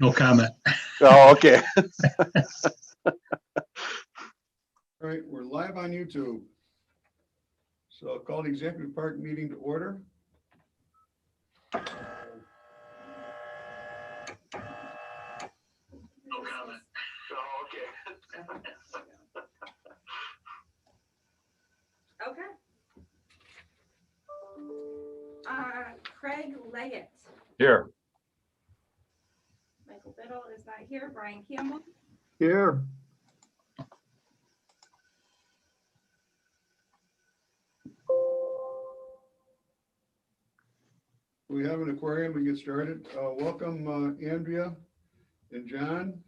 No comment. Oh, okay. All right, we're live on YouTube. So I'll call the executive part meeting to order. No comment. Oh, okay. Okay. Craig Leggett. Here. Michael Biddle is not here. Brian Campbell. Here. We have an aquarium. We get started. Welcome, Andrea and John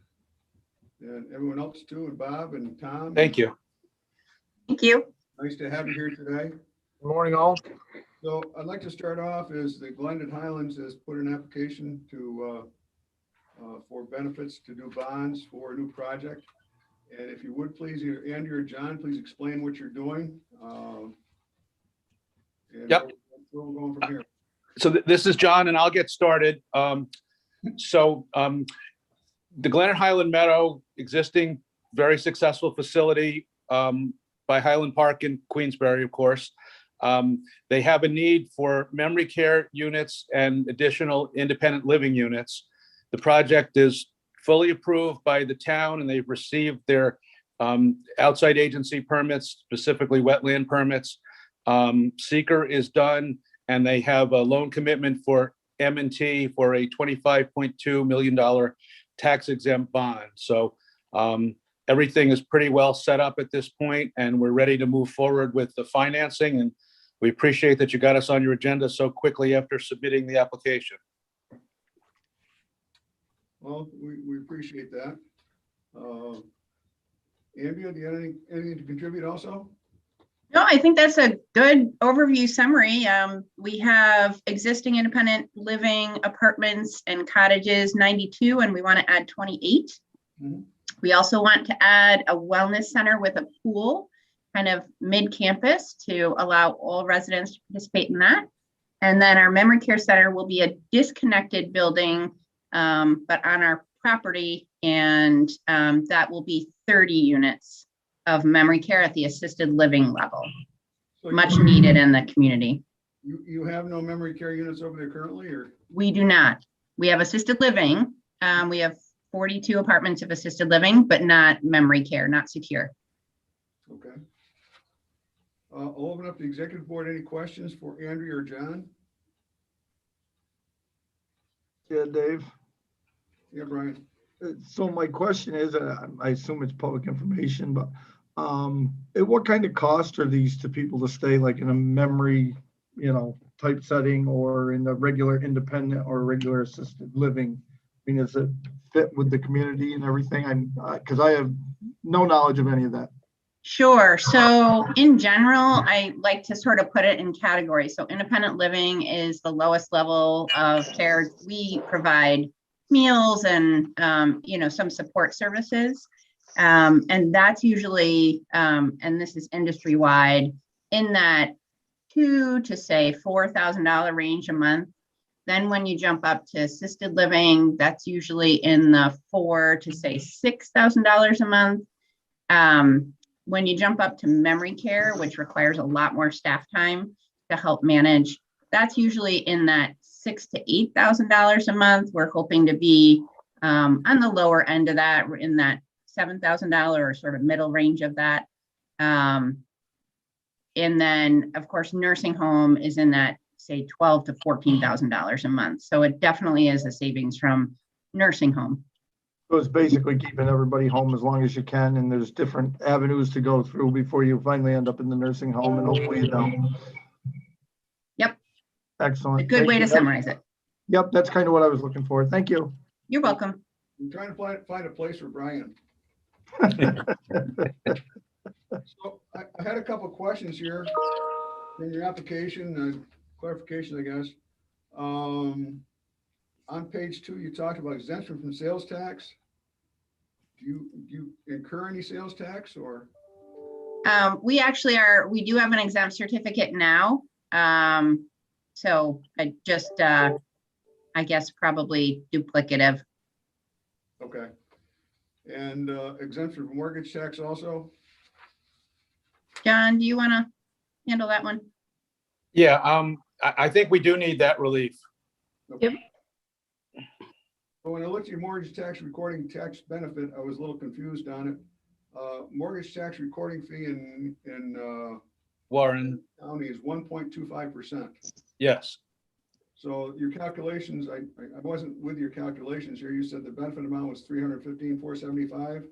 and everyone else too, and Bob and Tom. Thank you. Thank you. Nice to have you here today. Good morning, all. So I'd like to start off is the Glendon Highlands has put an application to for benefits to do bonds for a new project. And if you would please, either Andrew or John, please explain what you're doing. And Yep. Where we're going from here. So this is John, and I'll get started. The Glennon Highland Meadow, existing, very successful facility by Highland Park in Queensbury, of course. They have a need for memory care units and additional independent living units. The project is fully approved by the town, and they've received their outside agency permits, specifically wetland permits. Seeker is done, and they have a loan commitment for M&T for a $25.2 million tax exempt bond. So everything is pretty well set up at this point, and we're ready to move forward with the financing. And we appreciate that you got us on your agenda so quickly after submitting the application. Well, we appreciate that. Andrea, do you have anything to contribute also? No, I think that's a good overview summary. We have existing independent living apartments and cottages, 92, and we want to add 28. Mhm. We also want to add a wellness center with a pool, kind of mid-campus, to allow all residents to participate in that. And then our memory care center will be a disconnected building, but on our property, and that will be 30 units of memory care at the assisted living level, So much needed in the community. You have no memory care units over there currently, or? We do not. We have assisted living. We have 42 apartments of assisted living, but not memory care, not secure. Okay. I'll open up the executive board. Any questions for Andrea or John? Yeah, Dave. Yeah, Brian. So my question is, I assume it's public information, but what kind of cost are these to people to stay like in a memory, type setting, or in the regular independent or regular assisted living? I mean, does it fit with the community and everything? Because I have no knowledge of any of that. Sure. So in general, I like to sort of put it in categories. So independent living is the lowest level of care. We provide meals and, some support services. And that's usually, and this is industry wide, in that $2,000 to say $4,000 range a month. Then when you jump up to assisted living, that's usually in the $4,000 to say $6,000 a month. When you jump up to memory care, which requires a lot more staff time to help manage, that's usually in that $6,000 to $8,000 a month. We're hoping to be on the lower end of that. We're in that $7,000 or sort of middle range of that. And then, of course, nursing home is in that, say, $12,000 to $14,000 a month. So it definitely is a savings from nursing home. So it's basically keeping everybody home as long as you can, and there's different avenues to go through before you finally end up in the nursing home, and hopefully you don't. Yep. Excellent. A good Thank way you. to summarize it. Yep, that's kind of what I was looking for. Thank you. You're welcome. I'm trying to find a place for Brian. So I had a couple of questions here in your application, clarification, I guess. On page 2, you talked about exemption from sales tax. Do you incur any sales tax, or? We actually we do have an exempt certificate now. So I just, I guess probably duplicative. Okay. And exemption from mortgage tax also? John, do you want to handle that one? Yeah, I think we do need that relief. Yep. So when I looked at your mortgage tax recording tax benefit, I was a little confused on it. Mortgage tax recording fee in Warren, county is 1.25%. yes, So your calculations, I wasn't with your calculations here. You said the benefit amount was 315,475.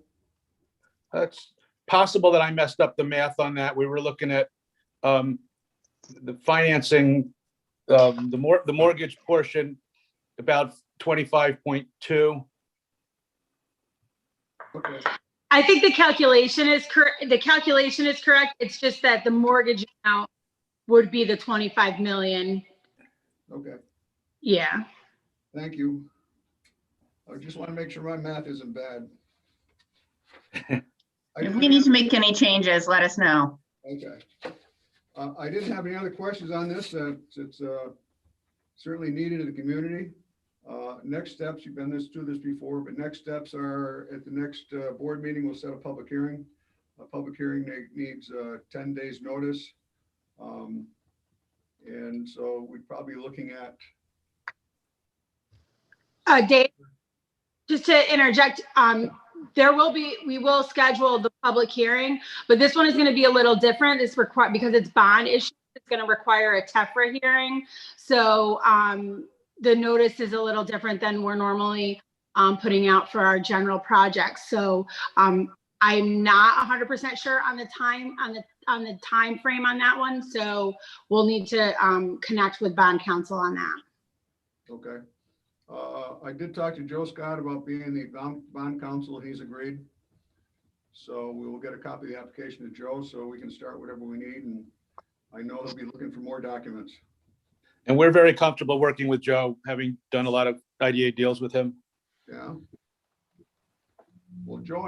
that's possible that I messed up the math on that. We were looking at the financing, the mortgage portion, about 25.2. Okay, I think the calculation is correct. The calculation is correct. It's just that the mortgage amount would be the 25 million. okay, Yeah. thank you. I just want to make sure my math isn't bad. If we need to make any changes, let us know. Okay. I didn't have any other questions on this. It's certainly needed in the community. Next steps, you've been through this before, but next steps are at the next board meeting, we'll set a public hearing. A public hearing needs 10 days notice. And so we'd probably be looking at, Dave, just to interject, we will schedule the public hearing, but this one is going to be a little different. It's required because it's bond issue. It's going to require a TEFRA hearing. So the notice is a little different than we're normally putting out for our general projects. So I'm not 100% sure on the time frame on that one. So we'll need to connect with bond counsel on that. okay. I did talk to Joe Scott about being the bond counsel. He's agreed. So we will get a copy of the application to Joe so we can start whatever we need. And I know he'll be looking for more documents. And we're very comfortable working with Joe, having done a lot of IDA deals with him. Yeah. Well, Joe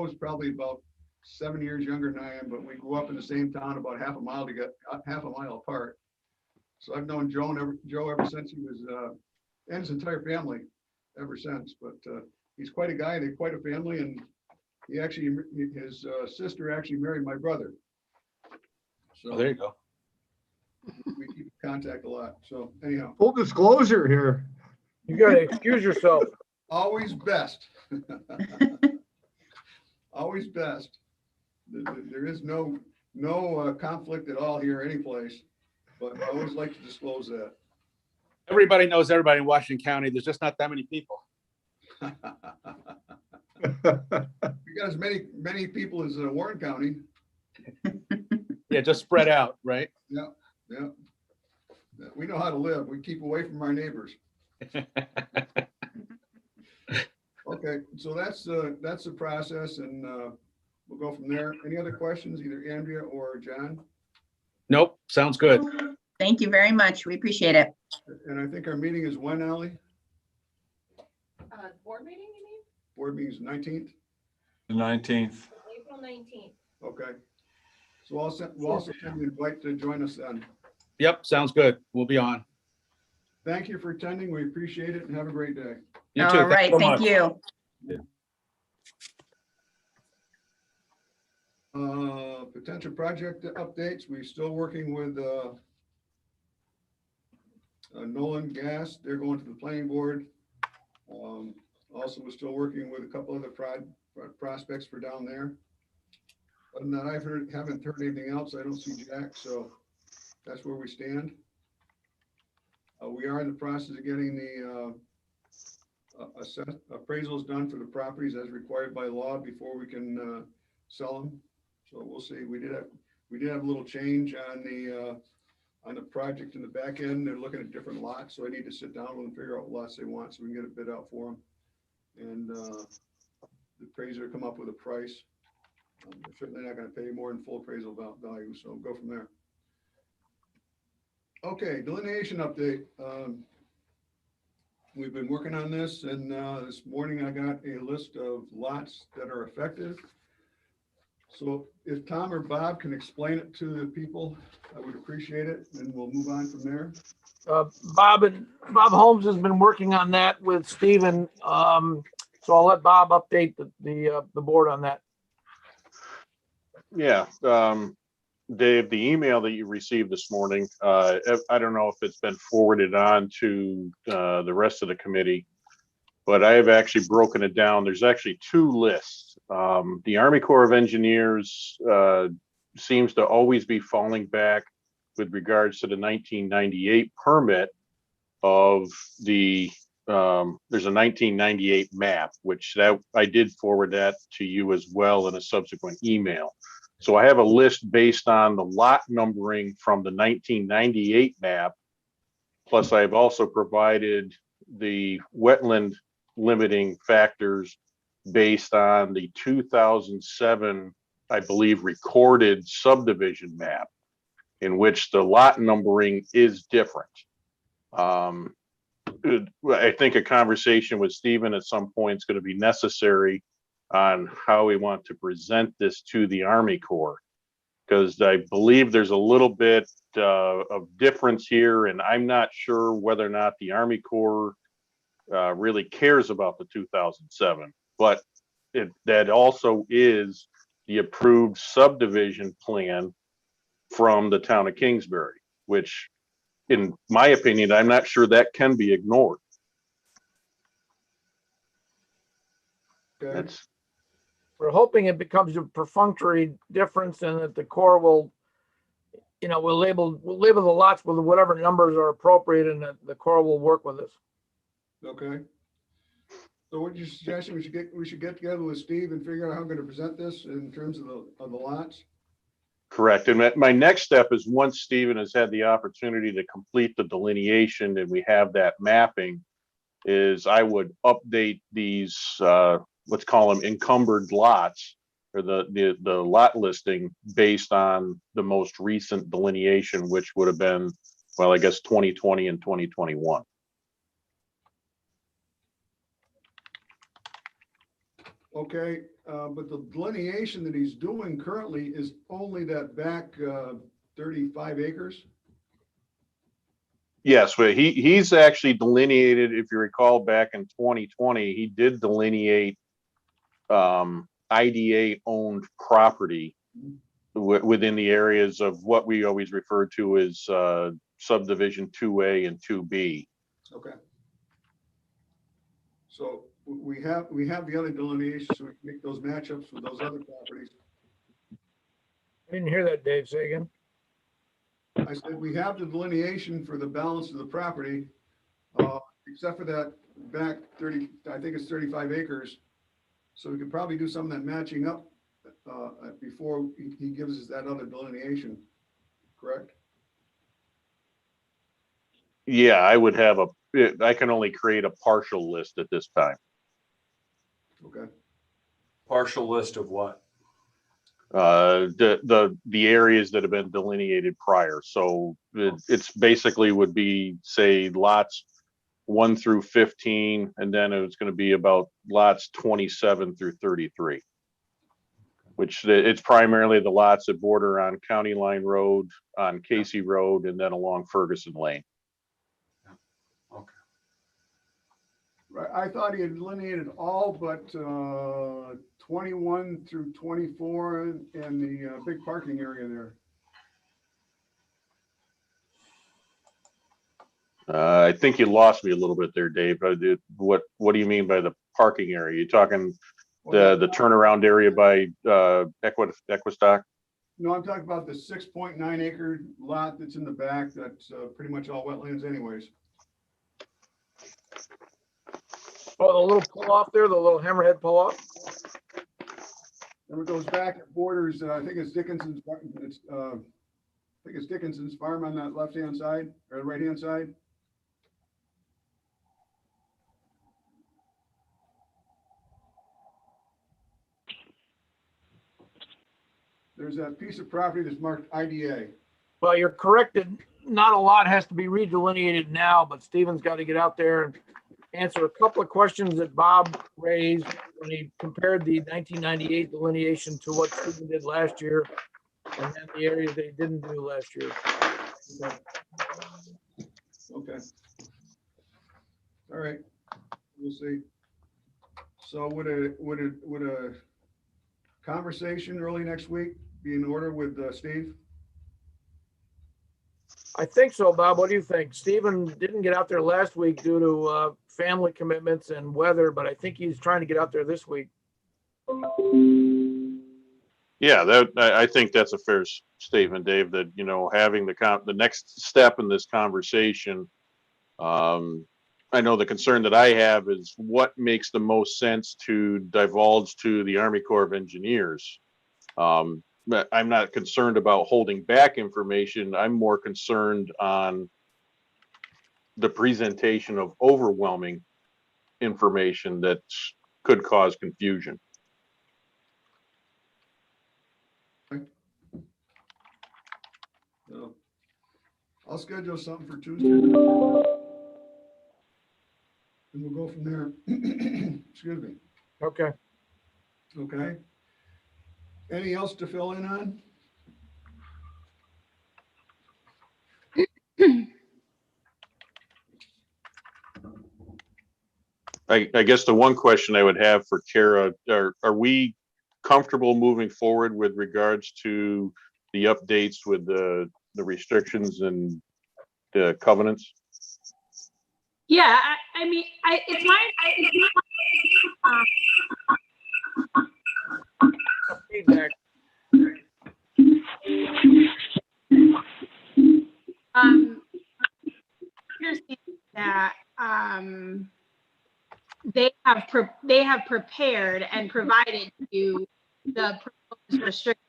is probably about 7 years younger than I am, but we grew up in the same town about half a mile apart. So I've known Joe ever since he was, and his entire family ever since, but he's quite a guy. They're quite a family, and his sister actually married my brother. So Oh, there you go. we keep in contact a lot. So anyhow, Full disclosure here. You gotta excuse yourself. always best. Always best. There is no conflict at all here anyplace, but I always like to disclose that. Everybody knows everybody in Washington County. There's just not that many people. We got as many people as Warren County. Yeah, just spread out, right? Yeah. We know how to live. We keep away from our neighbors. Okay, so that's the process, and we'll go from there. Any other questions, either Andrea or John? Nope, sounds good. Thank you very much. We appreciate it. And I think our meeting is when, Ally? Board meeting, you mean? Board meeting is 19th? The 19th. April 19th. Okay. So we'll also send you an invite to join us then. Yep, sounds good. We'll be on. Thank you for attending. We appreciate it and have a great day. You too. All right, Thanks so thank much. you. Potential project updates. We're still working with Nolan Gas. They're going to the planning board. Also, we're still working with a couple other prospects for down there. Other than that, haven't heard anything else. I don't see Jack, so that's where we stand. We are in the process of getting the appraisals done for the properties as required by law before we can sell them. So we'll see. We did have a little change on the project in the back end. They're looking at different lots, so I need to sit down with them and figure out what lots they want so we can get a bid out for them. And the appraiser come up with a price. They're certainly not going to pay more than full appraisal value, so we'll go from there. Okay, delineation update. We've been working on this, and this morning I got a list of lots that are affected. So if Tom or Bob can explain it to the people, I would appreciate it, and we'll move on from there. Bob Holmes has been working on that with Stephen. So I'll let Bob update the board on that. Yeah, Dave, the email that you received this morning, I don't know if it's been forwarded on to the rest of the committee, but I have actually broken it down. There's actually two lists. The Army Corps of Engineers seems to always be falling back with regards to the 1998 permit of the, there's a 1998 map, which that I did forward that to you as well in a subsequent email. So I have a list based on the lot numbering from the 1998 map. Plus I've also provided the wetland limiting factors based on the 2007, I believe, recorded subdivision map, in which the lot numbering is different. I think a conversation with Stephen at some point is going to be necessary on how we want to present this to the Army Corps, because I believe there's a little bit of difference here, and I'm not sure whether or not the Army Corps really cares about the 2007, but that also is the approved subdivision plan from the town of Kingsbury, which in my opinion, I'm not sure that can be ignored. Okay. That's, We're hoping it becomes a perfunctory difference and that the Corps will, we'll label the lots with whatever numbers are appropriate, and that the Corps will work with us. Okay. So what you suggesting we should get together with Steve and figure out how we're going to present this in terms of the lots? correct. And my next step is, once Stephen has had the opportunity to complete the delineation and we have that mapping, is I would update these, let's call them encumbered lots, or the lot listing based on the most recent delineation, which would have been, well, I guess 2020 and 2021. Okay, but the delineation that he's doing currently is only that back 35 acres? Yes, but he's actually delineated, if you recall, back in 2020, he did delineate IDA owned property within the areas of what we always refer to as subdivision 2A and 2B. Okay. So we have the other delineation, so we can make those matchups with those other properties. I didn't hear that, Dave. Say again. I said, we have the delineation for the balance of the property, except for that back 30, I think it's 35 acres. So we could probably do some of that matching up before he gives us that other delineation, correct? Yeah, I would have I can only create a partial list at this time. Okay. Partial list of what? The areas that have been delineated prior. So it's basically would be, say, lots 1 through 15, and then it's going to be about lots 27 through 33, which it's primarily the lots that border on County Line Road, on Casey Road, and then along Ferguson Lane. Okay. Right, I thought he had delineated all but 21 through 24 and the big parking area there. I think you lost me a little bit there, Dave. What do you mean by the parking area? You talking the turnaround area by Equistock? No, I'm talking about the 6.9 acre lot that's in the back. That's pretty much all wetlands anyways. Oh, the little pull off there, the little hammerhead pull off. And it goes back, it borders, I think it's Dickinson's, I think it's Dickinson's farm on that left-hand side or the right-hand side. There's that piece of property that's marked IDA. Well, you're corrected. Not a lot has to be redelineated now, but Stephen's got to get out there and answer a couple of questions that Bob raised when he compared the 1998 delineation to what Stephen did last year, and then the areas they didn't do last year. Okay. All right. We'll see. So would a conversation early next week be in order with Steve? I think so, Bob. What do you think? Stephen didn't get out there last week due to family commitments and weather, but I think he's trying to get out there this week. Yeah, I think that's a fair statement, Dave, that, having the next step in this conversation. I know the concern that I have is what makes the most sense to divulge to the Army Corps of Engineers. But I'm not concerned about holding back information. I'm more concerned on the presentation of overwhelming information that could cause confusion. So I'll schedule something for Tuesday. And we'll go from there. Excuse me. Okay. Okay. Anything else to fill in on? I guess the one question I would have for Kara, are we comfortable moving forward with regards to the updates with the restrictions and the covenants? Yeah, I mean, it's my Feedback. understand that they have prepared and provided you the proposed restrictions.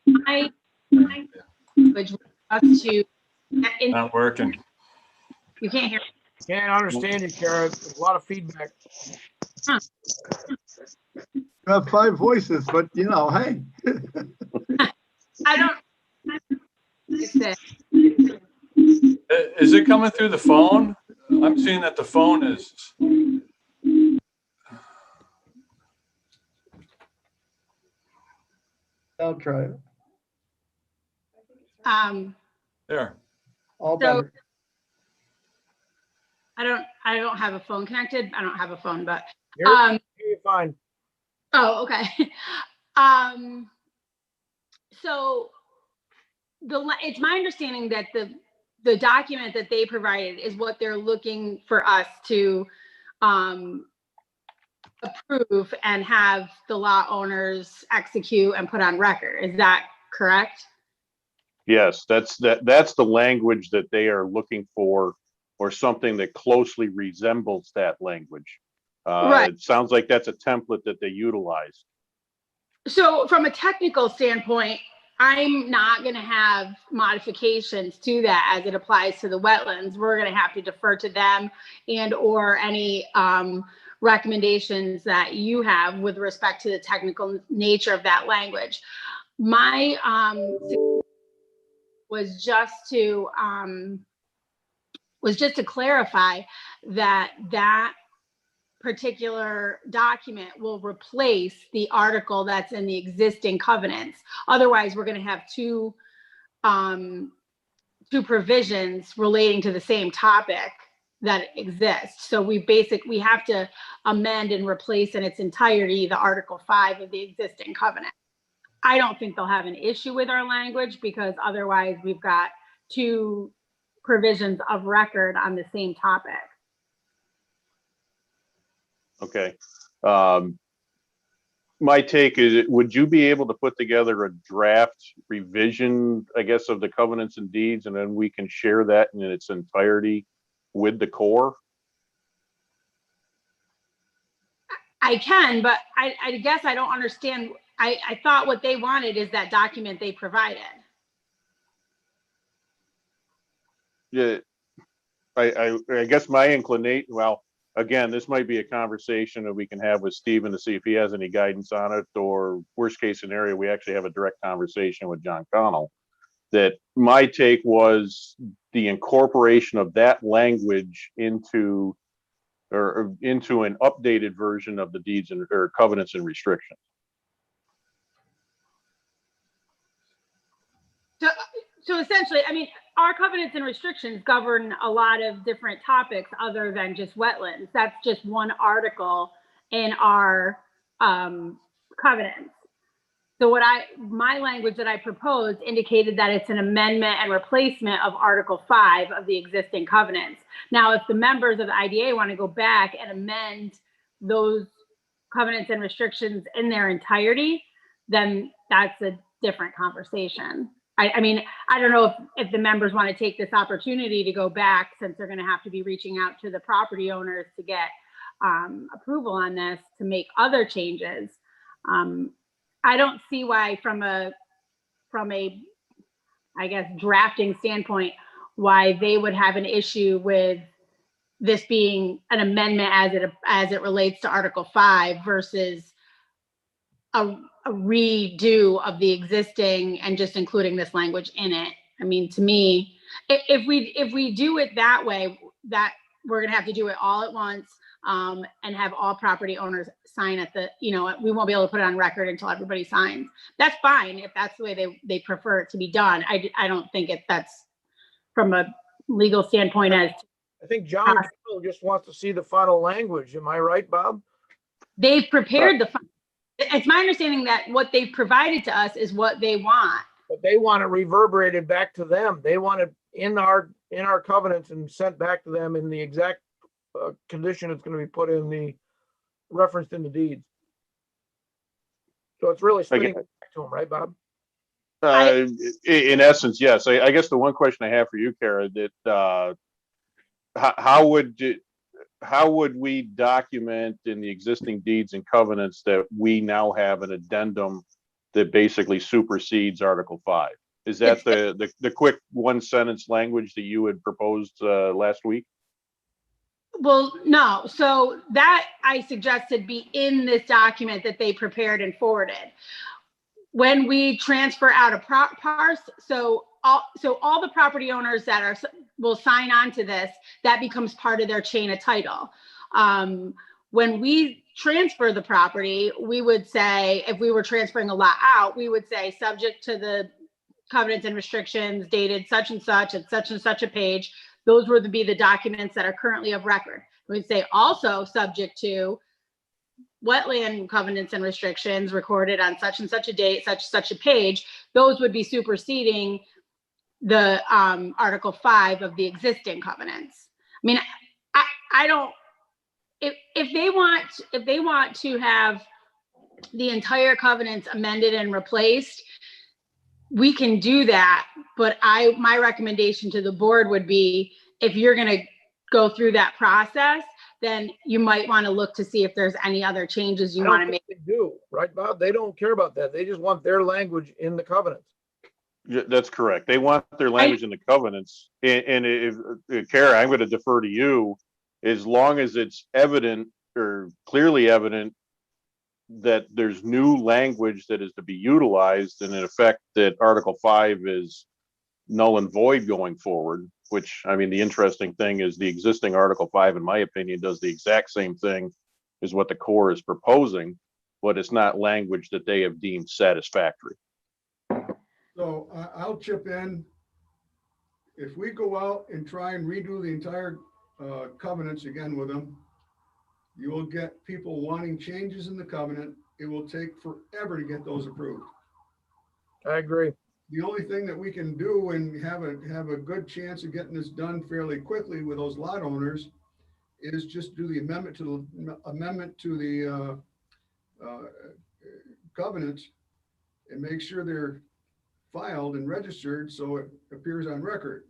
My language was us to. Not working. You can't hear. Can't understand you, Kara. There's a lot of feedback. You have 5 voices, but hey. I don't. It's it. Is it coming through the phone? I'm seeing that the phone is. I'll try it. There. All So better. I don't have a phone connected. I don't have a phone, but You're fine. oh, okay. So it's my understanding that the document that they provided is what they're looking for us to approve and have the lot owners execute and put on record. Is that correct? Yes, that's the language that they are looking for, or something that closely resembles that language. Right. It sounds like that's a template that they utilize. So from a technical standpoint, I'm not going to have modifications to that as it applies to the wetlands. We're going to have to defer to them and or any recommendations that you have with respect to the technical nature of that language. My was just to clarify that particular document will replace the article that's in the existing covenants. Otherwise, we're going to have two provisions relating to the same topic that exists. So we have to amend and replace in its entirety the Article 5 of the existing covenant. I don't think they'll have an issue with our language because otherwise we've got two provisions of record on the same topic. Okay. My take is, would you be able to put together a draft revision, I guess, of the covenants and deeds, and then we can share that in its entirety with the Corps? I can, but I guess I don't understand. I thought what they wanted is that document they provided. Yeah, I guess my inclination, well, again, this might be a conversation that we can have with Stephen to see if he has any guidance on it, or worst case scenario, we actually have a direct conversation with John Connell. That my take was the incorporation of that language into an updated version of the deeds or covenants and restrictions. So essentially, I mean, our covenants and restrictions govern a lot of different topics other than just wetlands. That's just one article in our covenants. So my language that I proposed indicated that it's an amendment and replacement of Article 5 of the existing covenants. Now, if the members of the IDA want to go back and amend those covenants and restrictions in their entirety, then that's a different conversation. I mean, I don't know if the members want to take this opportunity to go back, since they're going to have to be reaching out to the property owners to get approval on this, to make other changes. I don't see why from a, I guess, drafting standpoint, why they would have an issue with this being an amendment as it relates to Article 5 versus a redo of the existing and just including this language in it. I mean, to me, if we do it that way, that we're gonna have to do it all at once, and have all property owners sign at the, we won't be able to put it on record until everybody signs. That's fine if that's the way they prefer it to be done. I don't think that's from a legal standpoint as I think John Connell just wants to see the final language. Am I right, Bob? they've prepared it's my understanding that what they've provided to us is what they want. But they want it reverberated back to them. They want it in our covenants and sent back to them in the exact condition it's going to be put in the referenced in the deeds. So it's really spinning back to them, right, Bob? In essence, yes. I guess the one question I have for you, Kara, that how would we document in the existing deeds and covenants that we now have an addendum that basically supersedes Article 5? Is that the quick one sentence language that you had proposed last week? Well, no. So that I suggested be in this document that they prepared and forwarded. When we transfer out a parse, so all the property owners that will sign on to this, that becomes part of their chain of title. When we transfer the property, we would say, if we were transferring a lot out, we would say subject to the covenants and restrictions dated such and such a page. Those would be the documents that are currently of record. We'd say also subject to wetland covenants and restrictions recorded on such and such a date, such a page. Those would be superseding the Article 5 of the existing covenants. I mean, I don't, if they want to have the entire covenants amended and replaced, we can do that. But my recommendation to the board would be, if you're going to go through that process, then you might want to look to see if there's any other changes you want to make. They do, right, Bob? They don't care about that. They just want their language in the covenants. Yeah, that's correct. They want their language in the covenants. And if Kara, I'm going to defer to you. As long as it's evident or clearly evident that there's new language that is to be utilized, and in effect that Article 5 is null and void going forward, which, I mean, the interesting thing is the existing Article 5, in my opinion, does the exact same thing as what the Corps is proposing, but it's not language that they have deemed satisfactory. So I'll chip in. If we go out and try and redo the entire covenants again with them, you will get people wanting changes in the covenant. It will take forever to get those approved. I agree. The only thing that we can do and have a good chance of getting this done fairly quickly with those lot owners is just do the amendment to the covenants and make sure they're filed and registered so it appears on record.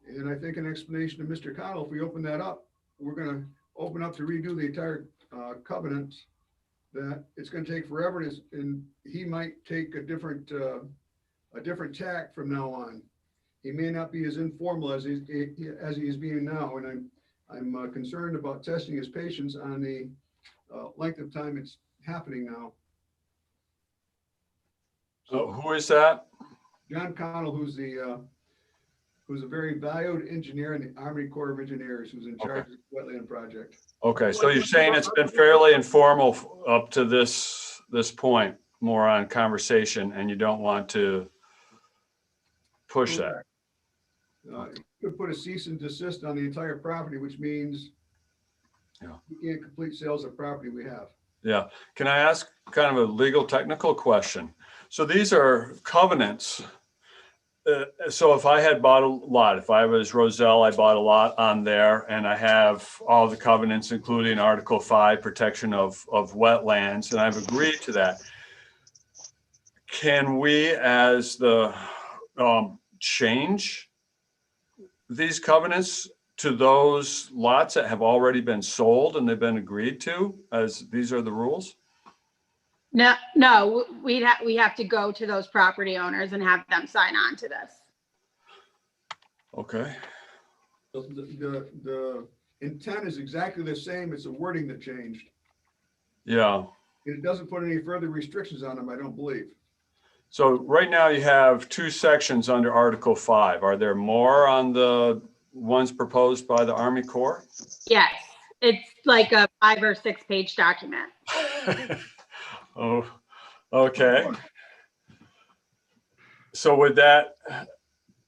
And I think an explanation to Mr. Connell, if we open that up, we're going to open up to redo the entire covenants, that it's going to take forever, and he might take a different tack from now on. He may not be as informal as he is being now, and I'm concerned about testing his patience on the length of time it's happening now. So who is that? John Connell, who's a very valued engineer in the Army Corps of Engineers, who's in charge of the wetland project. Okay, so you're saying it's been fairly informal up to this point, more on conversation, and you don't want to push that. You could put a cease and desist on the entire property, which means Yeah. we can't complete sales of property we have. Yeah. Can I ask kind of a legal technical question? So these are covenants. So if I had bought a lot, if I was Roselle, I bought a lot on there and I have all the covenants, including Article 5, protection of wetlands, and I've agreed to that. Can we, as the, change these covenants to those lots that have already been sold and they've been agreed to, as these are the rules? No, we have to go to those property owners and have them sign on to this. Okay. The intent is exactly the same. It's the wording that changed. Yeah. It doesn't put any further restrictions on them, I don't believe. So right now you have 2 sections under Article 5. Are there more on the ones proposed by the Army Corps? Yes, it's like a 5 or 6 page document. Oh, okay. So would that,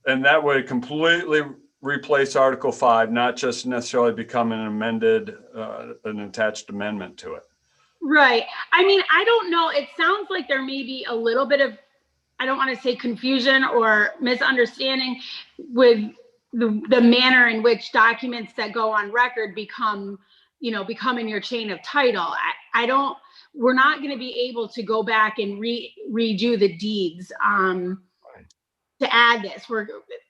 and that would completely replace Article 5, not just necessarily become an amended, an attached amendment to it? Right. I mean, I don't know. It sounds like there may be a little bit of, I don't want to say confusion or misunderstanding with the manner in which documents that go on record become in your chain of title. We're not going to be able to go back and redo the deeds to add this.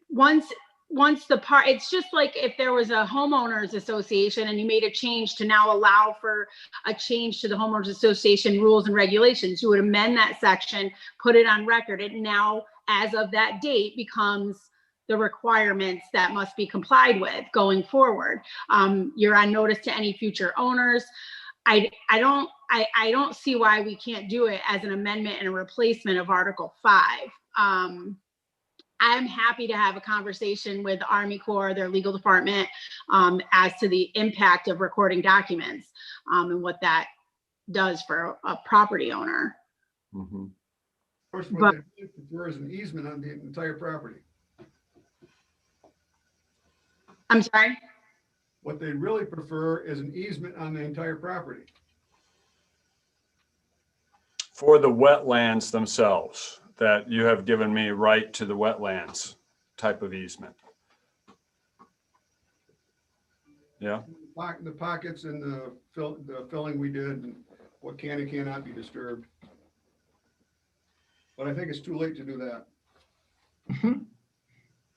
Once the part, it's just like if there was a homeowners association and you made a change to now allow for a change to the homeowners association rules and regulations, you would amend that section, put it on record. It now, as of that date, becomes the requirements that must be complied with going forward. You're on notice to any future owners. I don't see why we can't do it as an amendment and a replacement of Article 5. I'm happy to have a conversation with the Army Corps, their legal department, as to the impact of recording documents and what that does for a property owner. Mm-hmm. Of course, what they prefer is an easement on the entire property. I'm sorry? What they really prefer is an easement on the entire property. For the wetlands themselves, that you have given me right to the wetlands type of easement. Yeah. The pockets and the filling we did and what can and cannot be disturbed. But I think it's too late to do that.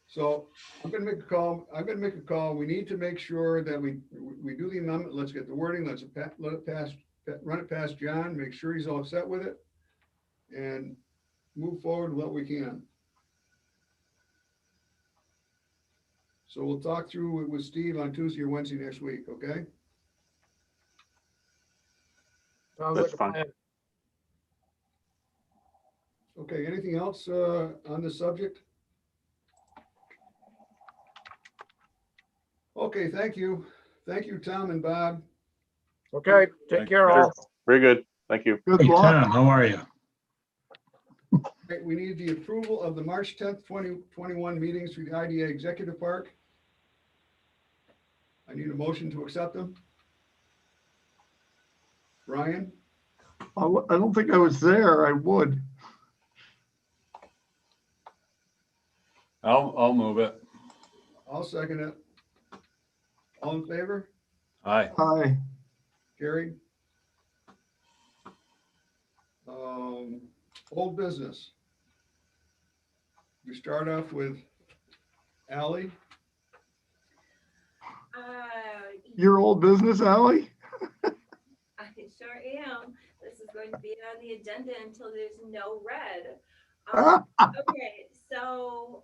So I'm gonna make a call. We need to make sure that we do the amendment. Let's get the wording. Let's let it pass, run it past John, make sure he's all set with it. And move forward what we can. So we'll talk through it with Steve on Tuesday or Wednesday next week, okay? Sounds That's like a fine. plan. Okay, anything else on this subject? Okay, thank you. Thank you, Tom and Bob. Okay, take care all. Very good. Thank you. Good Hey, luck. Tom, how are you? Okay, we need the approval of the March 10th, 2021 meetings for the IDA Executive Park. I need a motion to accept them. Ryan, I don't think I was there. I would. I'll move it. I'll second it. All in favor? Aye. Hi. Carried. Old business. We start off with Ally. Your old business, Ally? I sure am. This is going to be on the agenda until there's no red. Okay, so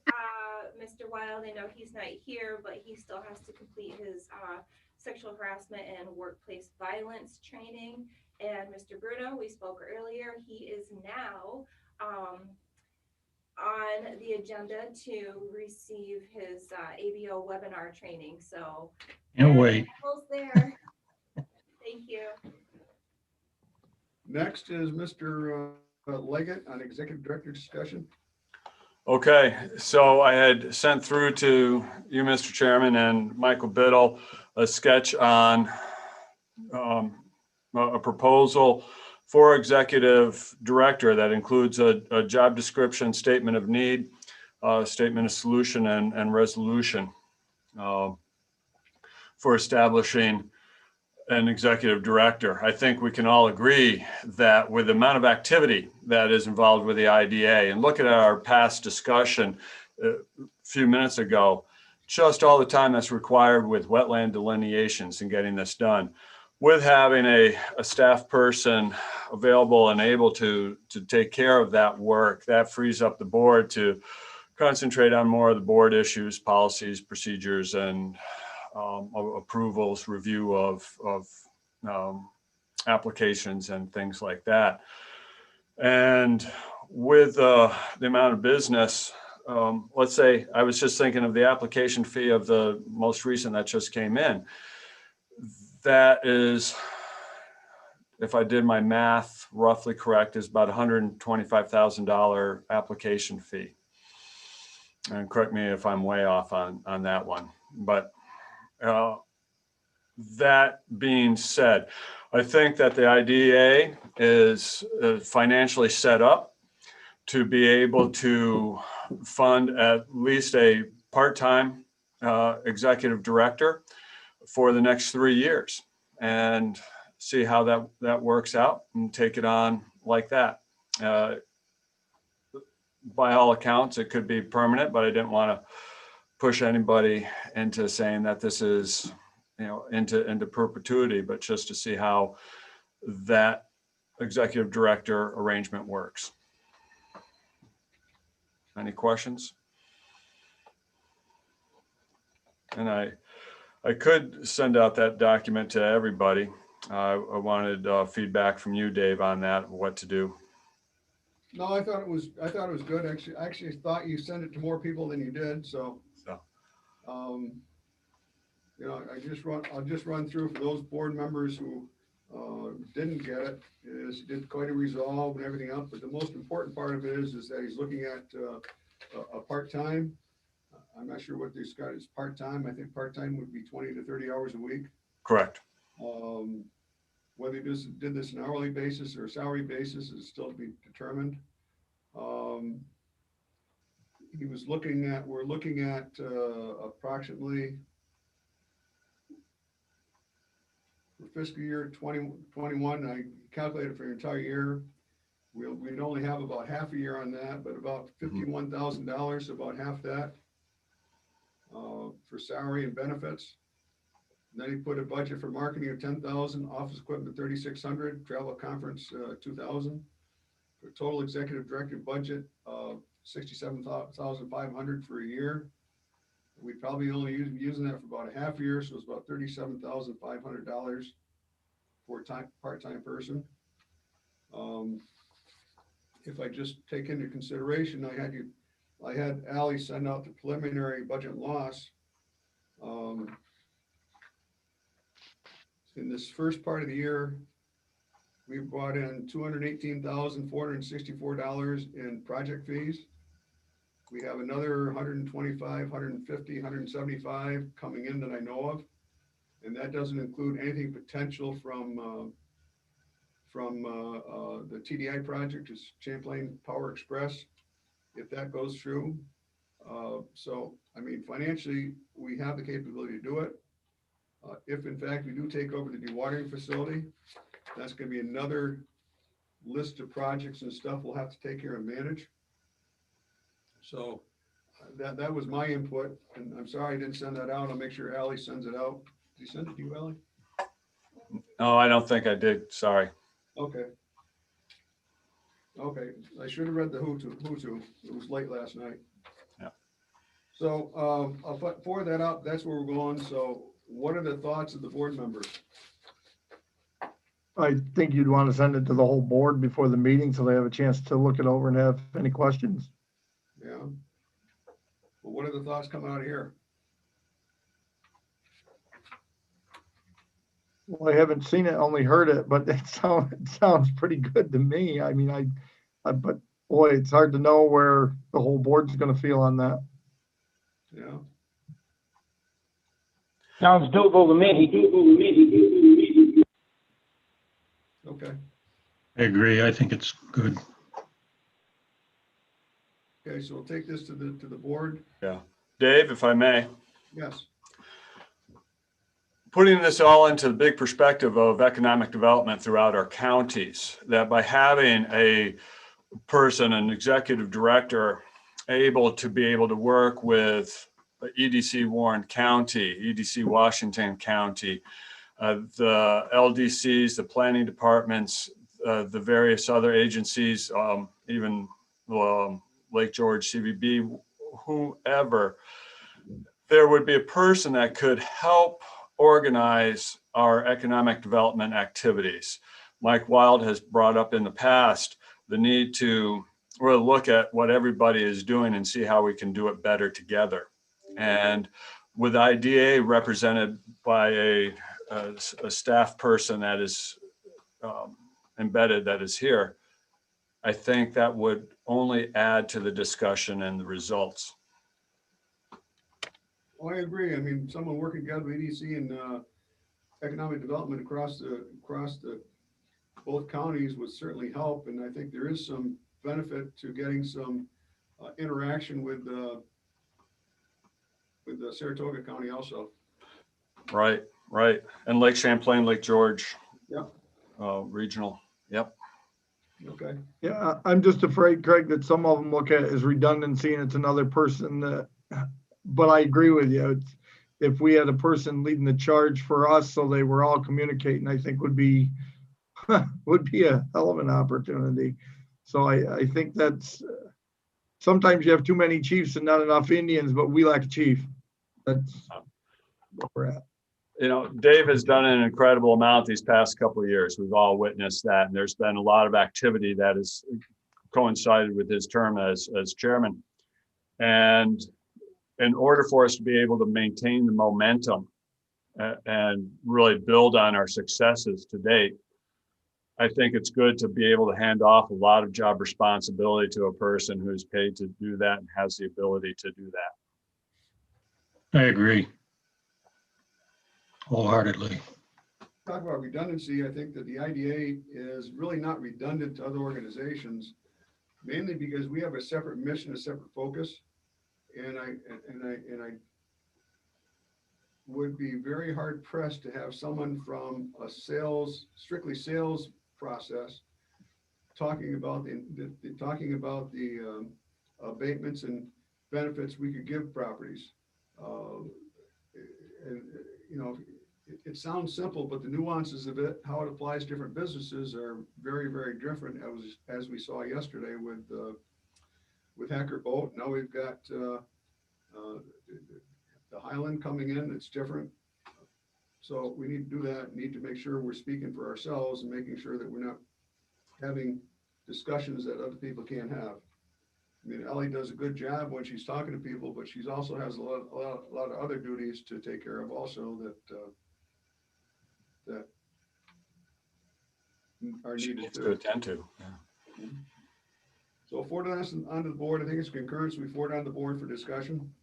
Mr. Wild, I know he's not here, but he still has to complete his sexual harassment and workplace violence training. And Mr. Bruno, we spoke earlier, he is now on the agenda to receive his ABO webinar training. So Can't wait. almost there. Thank you. Next is Mr. Leggett on executive director discussion. Okay, so I had sent through to you, Mr. Chairman, and Michael Biddle, a sketch on a proposal for executive director that includes a job description, statement of need, statement of solution, and resolution for establishing an executive director. I think we can all agree that with the amount of activity that is involved with the IDA, and look at our past discussion a few minutes ago, just all the time that's required with wetland delineations and getting this done. With having a staff person available and able to take care of that work, that frees up the board to concentrate on more of the board issues, policies, procedures, and approvals, review of applications and things like that. And with the amount of business, let's say I was just thinking of the application fee of the most recent that just came in. That is, if I did my math roughly correct, is about $125,000 application fee. And correct me if I'm way off on that one. But that being said, I think that the IDA is financially set up to be able to fund at least a part-time executive director for the next 3 years and see how that works out and take it on like that. By all accounts, it could be permanent, but I didn't want to push anybody into saying that this is, into perpetuity, but just to see how that executive director arrangement works. Any questions? And I could send out that document to everybody. I wanted feedback from you, Dave, on that, what to do. No, I thought it was good. I actually thought you sent it to more people than you did. So, I'll just run through for those board members who didn't get it. Did quite a resolve and everything else. But the most important part of it is that he's looking at a part-time. I'm not sure what this guy is part-time. I think part-time would be 20 to 30 hours a week. Correct. Whether he did this an hourly basis or a salary basis is still to be determined. We're looking at approximately for fiscal year 2021, I calculated for the entire year. We'd only have about half a year on that, but about $51,000, about half that for salary and benefits. And then he put a budget for marketing of 10,000, office equipment 3,600, travel conference 2,000. For total executive director budget of 67,500 for a year. We'd probably only using that for about a half year, so it's about $37,500 for a part-time person. If I just take into consideration, I had Ally send out the preliminary budget loss. In this first part of the year, we brought in $218,464 in project fees. We have another 125, 150, 175 coming in that I know of. And that doesn't include anything potential from the TDI project, is Champlain Power Express, if that goes through. So, I mean, financially, we have the capability to do it. If in fact we do take over the dewatering facility, that's going to be another list of projects and stuff we'll have to take care and manage. So that was my input, and I'm sorry I didn't send that out. I'll make sure Ally sends it out. Did you send it to you, Ally? No, I don't think I did. Sorry. Okay. Okay, I should have read the who to. It was late last night. Yeah. So I'll forward that out. That's where we're going. So what are the thoughts of the board members? I think you'd want to send it to the whole board before the meeting so they have a chance to look it over and have any questions. Yeah. Well, what are the thoughts coming out of here? Well, I haven't seen it, only heard it, but it sounds pretty good to me. I mean, but boy, it's hard to know where the whole board's gonna feel on that. Yeah. Sounds doable to me. Okay. I agree. I think it's good. Okay, so we'll take this to the board. Yeah. Dave, if I may, Yes. putting this all into the big perspective of economic development throughout our counties, that by having a person, an executive director, able to work with EDC Warren County, EDC Washington County, the LDCs, the planning departments, the various other agencies, even Lake George, CVB, whoever, there would be a person that could help organize our economic development activities. Mike Wild has brought up in the past the need to really look at what everybody is doing and see how we can do it better together. And with IDA represented by a staff person that is embedded, that is here, I think that would only add to the discussion and the results. Well, I agree. I mean, someone working together with EDC and economic development across the both counties would certainly help. And I think there is some benefit to getting some interaction with the Saratoga County also. Right, right. And Lake Champlain, Lake George. Yep. Regional. Yep. Okay. Yeah, I'm just afraid, Craig, that some of them look at it as redundancy and it's another person that, but I agree with you. It's, if we had a person leading the charge for us, so they were all communicating, I think would be a hell of an opportunity. So I think that's, sometimes you have too many chiefs and not enough Indians, but we lack a chief. That's where we're at. You know, Dave has done an incredible amount these past couple of years. We've all witnessed that. And there's been a lot of activity that has coincided with his term as chairman. And in order for us to be able to maintain the momentum and really build on our successes to date, I think it's good to be able to hand off a lot of job responsibility to a person who's paid to do that and has the ability to do that. I agree. Wholeheartedly. Talk about redundancy. I think that the IDA is really not redundant to other organizations, mainly because we have a separate mission, a separate focus. And I would be very hard pressed to have someone from a strictly sales process talking about the abatements and benefits we could give properties. And you know, it sounds simple, but the nuances of it, how it applies to different businesses, are very, very different. As we saw yesterday with Hacker Boat. Now we've got the Highland coming in. It's different. So we need to do that. Need to make sure we're speaking for ourselves and making sure that we're not having discussions that other people can't have. I mean, Ellie does a good job when she's talking to people, but she's also has a lot of other duties to take care of also that are She needed needs to attend to. Yeah. So forward on onto the board. I think it's concurrence. We forward on the board for discussion.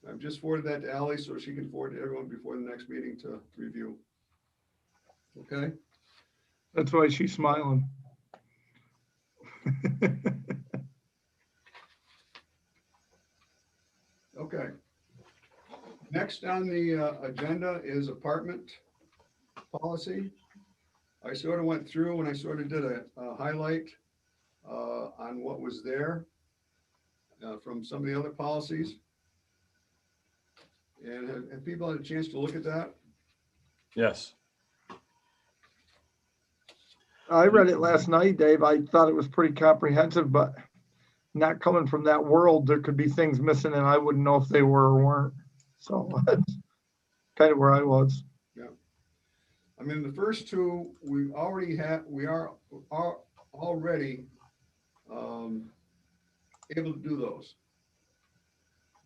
I've just forwarded that to Ally so she can forward to everyone before the next meeting to review. Okay. That's why she's smiling. Okay. Next on the agenda is apartment policy. I sort of went through and I sort of did a highlight on what was there from some of the other policies. And have people had a chance to look at that? Yes. I read it last night, Dave. I thought it was pretty comprehensive, but not coming from that world, there could be things missing and I wouldn't know if they were or weren't. So that's kind of where I was. Yeah. I mean, the first two, we are already able to do those.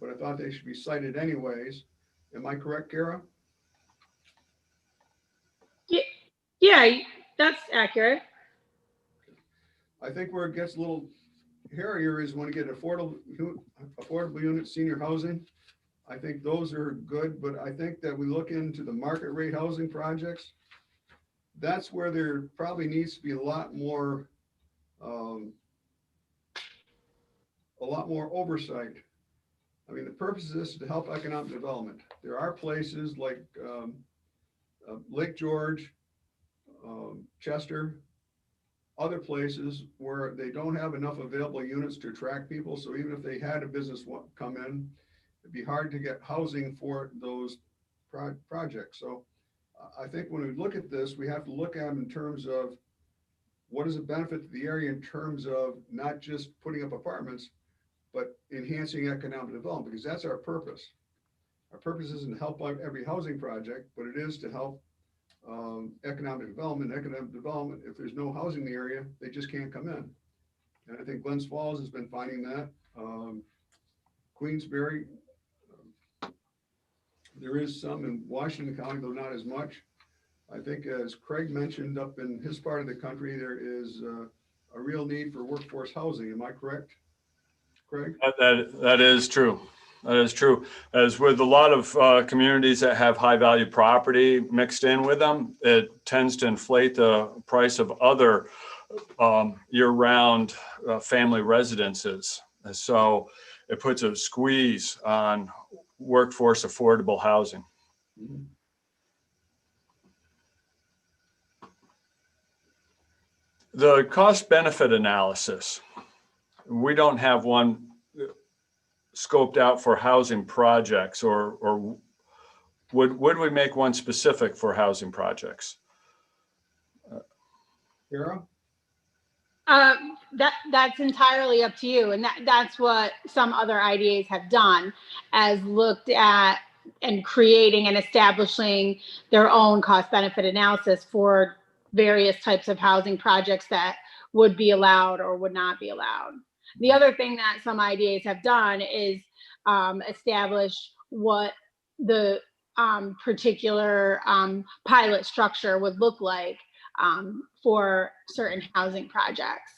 But I thought they should be cited anyways. Am I correct, Kara? Yeah, that's accurate. I think where it gets a little hairier is when you get affordable unit senior housing. I think those are good, but I think that we look into the market rate housing projects. That's where there probably needs to be a lot more oversight. I mean, the purpose of this is to help economic development. There are places like Lake George, Chester, other places where they don't have enough available units to attract people. So even if they had a business come in, it'd be hard to get housing for those projects. So I think when we look at this, we have to look at them in terms of what is the benefit to the area in terms of not just putting up apartments, but enhancing economic development, because that's our purpose. Our purpose isn't to help out every housing project, but it is to help economic development. Economic development, if there's no housing in the area, they just can't come in. And I think Glens Falls has been finding that. Queensbury, there is some in Washington County, though not as much. I think as Craig mentioned, up in his part of the country, there is a real need for workforce housing. Am I correct, Craig? That is true. That is true. As with a lot of communities that have high value property mixed in with them, it tends to inflate the price of other year-round family residences. And so it puts a squeeze on workforce affordable housing. Mm-hmm. The cost benefit analysis, we don't have one scoped out for housing projects, or would we make one specific for housing projects? Kara? That's entirely up to you. And that's what some other IDAs have done, as looked at and creating and establishing their own cost benefit analysis for various types of housing projects that would be allowed or would not be allowed. The other thing that some IDAs have done is establish what the particular pilot structure would look like for certain housing projects.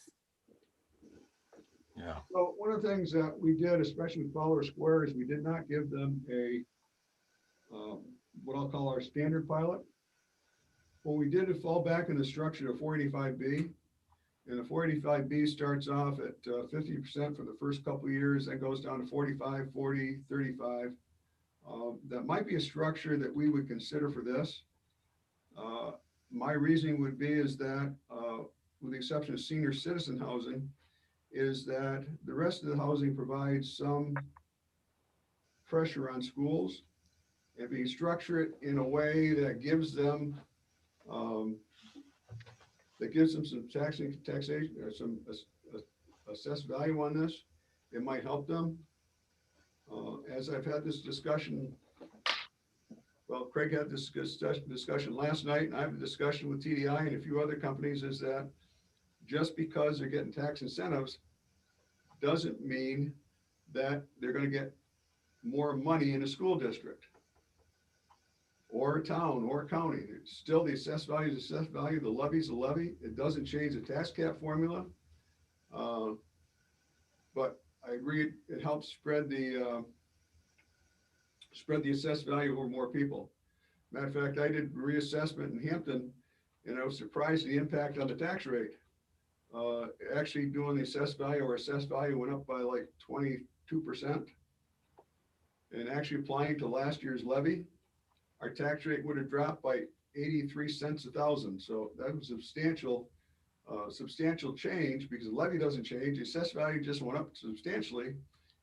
Yeah. So one of the things that we did, especially with Fowler Square, is we did not give them a what I'll call our standard pilot. What we did is fall back in the structure of 485B. And the 485B starts off at 50% for the first couple of years, then goes down to 45, 40, 35. That might be a structure that we would consider for this. My reasoning would be is that, with the exception of senior citizen housing, is that the rest of the housing provides some pressure on schools. If you structure it in a way that gives them some taxation or some assessed value on this, it might help them. As I've had this discussion, well, Craig had this discussion last night, and I have a discussion with TDI and a few other companies, is that just because they're getting tax incentives doesn't mean that they're going to get more money in a school district or a town or a county. It's still the assessed value is assessed value, the levy is a levy. It doesn't change the tax cap formula. But I agree, it helps spread the assessed value over more people. Matter of fact, I did reassessment in Hampton, and I was surprised at the impact on the tax rate. Actually doing the assessed value went up by like 22%. And actually applying to last year's levy, our tax rate would have dropped by 83 cents a thousand. So that was substantial change, because the levy doesn't change. The assessed value just went up substantially.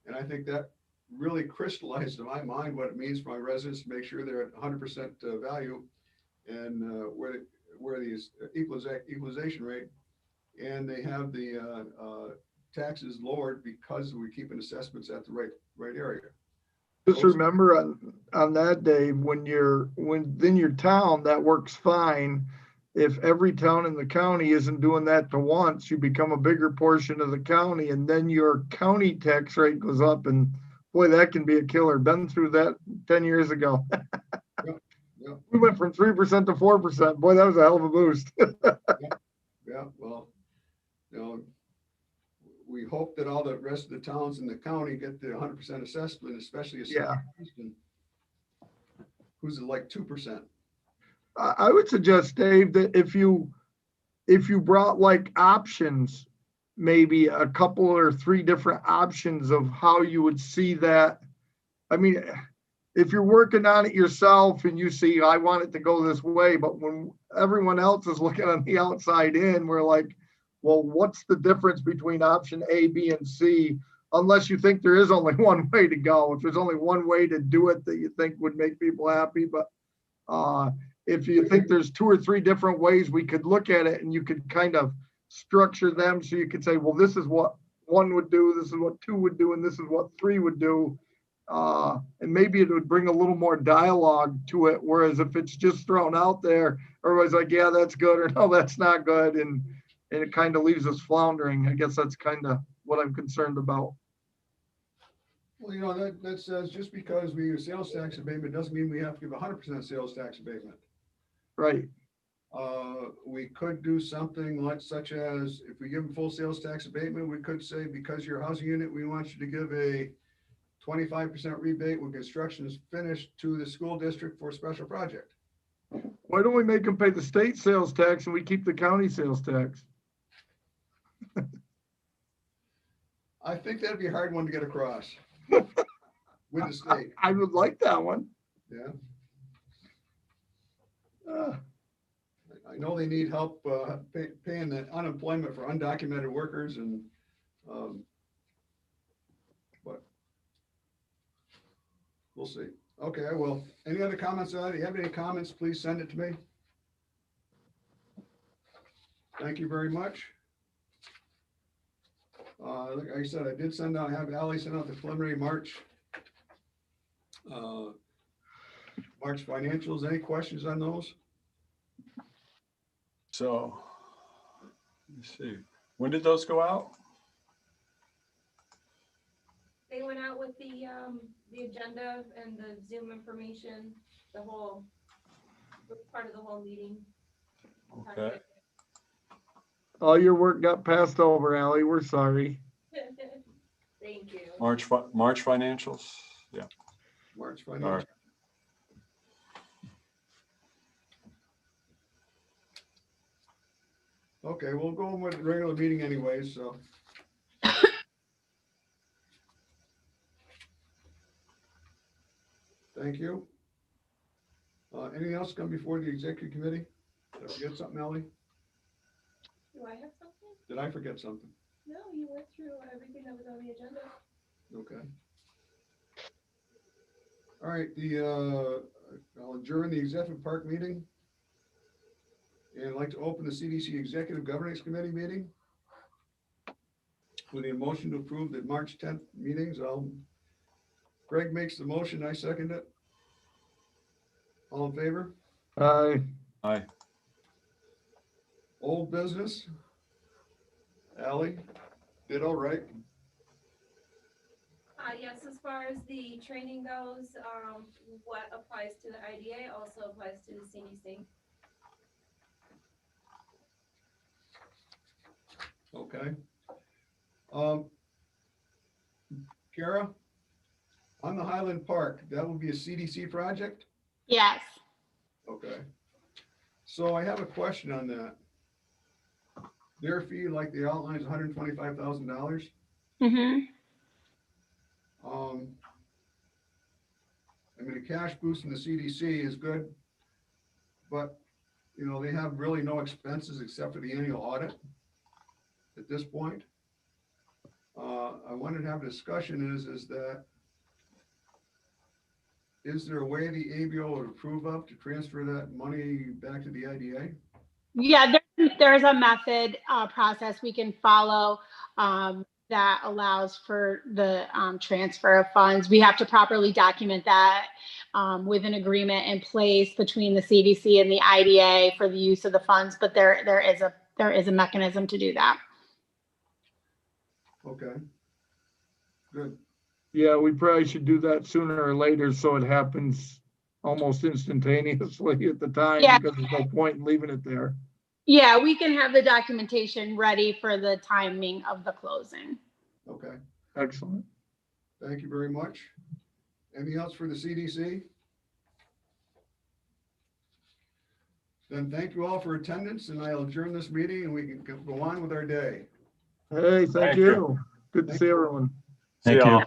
And I think that really crystallized in my mind what it means for my residents to make sure they're at 100% value, and where the equalization rate, and they have the taxes lowered because we're keeping assessments at the right area. Just remember on that day, when in your town, that works fine. If every town in the county isn't doing that to once, you become a bigger portion of the county, and then your county tax rate goes up, and boy, that can be a killer. Been through that 10 years ago. Yeah. We went from 3% to 4%. Boy, that was a hell of a boost. Yeah, well, we hope that all the rest of the towns in the county get the 100% assessment, especially a city Yeah. like Houston, who's at like 2%. I would suggest, Dave, that if you brought like options, maybe a couple or three different options of how you would see that. I mean, if you're working on it yourself and you see, I want it to go this way, but when everyone else is looking on the outside in, we're like, well, what's the difference between option A, B, and C? Unless you think there is only one way to go. If there's only one way to do it that you think would make people happy, but if you think there's two or three different ways we could look at it and you could kind of structure them so you could say, well, this is what one would do, this is what two would do, and this is what three would do. And maybe it would bring a little more dialogue to it. Whereas if it's just thrown out there, everybody's like, yeah, that's good, or no, that's not good. And it kind of leaves us floundering. I guess that's kind of what I'm concerned about. Well, you know, that says just because we use sales tax abatement doesn't mean we have to give 100% sales tax abatement. Right. We could do something like such as if we give them full sales tax abatement, we could say because your housing unit, we want you to give a 25% rebate when construction is finished to the school district for a special project. Why don't we make them pay the state sales tax and we keep the county sales tax? I think that'd be a hard one to get across with the state. I would like that one. Yeah. I know they need help paying the unemployment for undocumented workers and but we'll see. Okay, well, any other comments on it? If you have any comments, please send it to me. Thank you very much. Like I said, I did send out, have Ally send out the preliminary March financials. Any questions on those? So, let's see, when did those go out? They went out with the agenda and the Zoom information, the whole, part of the whole meeting. Okay. All your work got passed over, Ally. We're sorry. Thank you. March financials, yeah. March All financials. right. Okay, we'll go with the regular meeting anyways, so. Thank you. Anything else come before the executive committee? Did I forget something, Ally? Do I have something? Did I forget something? No, you went through everything that was on the agenda. Okay. All right, I'll adjourn the executive park meeting. And I'd like to open the CDC Executive Governance Committee meeting. With a motion to approve the March 10th meetings. Greg makes the motion, I second it. All in favor? Aye. Aye. Old business? Ally? Ditto, right? Yes, as far as the training goes, what applies to the IDA also applies to the CDC. Okay. Kara? On the Highland Park, that will be a CDC project? Yes. Okay. So I have a question on that. Their fee, like the outline, is $125,000. Mm-hmm. I mean, a cash boost in the CDC is good, but, you know, they have really no expenses except for the annual audit at this point. I wanted to have a discussion is there a way the ABO would approve of to transfer that money back to the IDA? Yeah, there's a method process we can follow that allows for the transfer of funds. We have to properly document that with an agreement in place between the CDC and the IDA for the use of the funds, but there is a mechanism to do that. Okay. Good. Yeah, we probably should do that sooner or later so it happens almost instantaneously at the time Yeah. because there's no point in leaving it there. Yeah, we can have the documentation ready for the timing of the closing. Okay, Excellent. thank you very much. Anything else for the CDC? Then thank you all for attendance, and I'll adjourn this meeting and we can go on with our day. Hey, Thank thank you. you. Good to see everyone. See Thank you. y'all.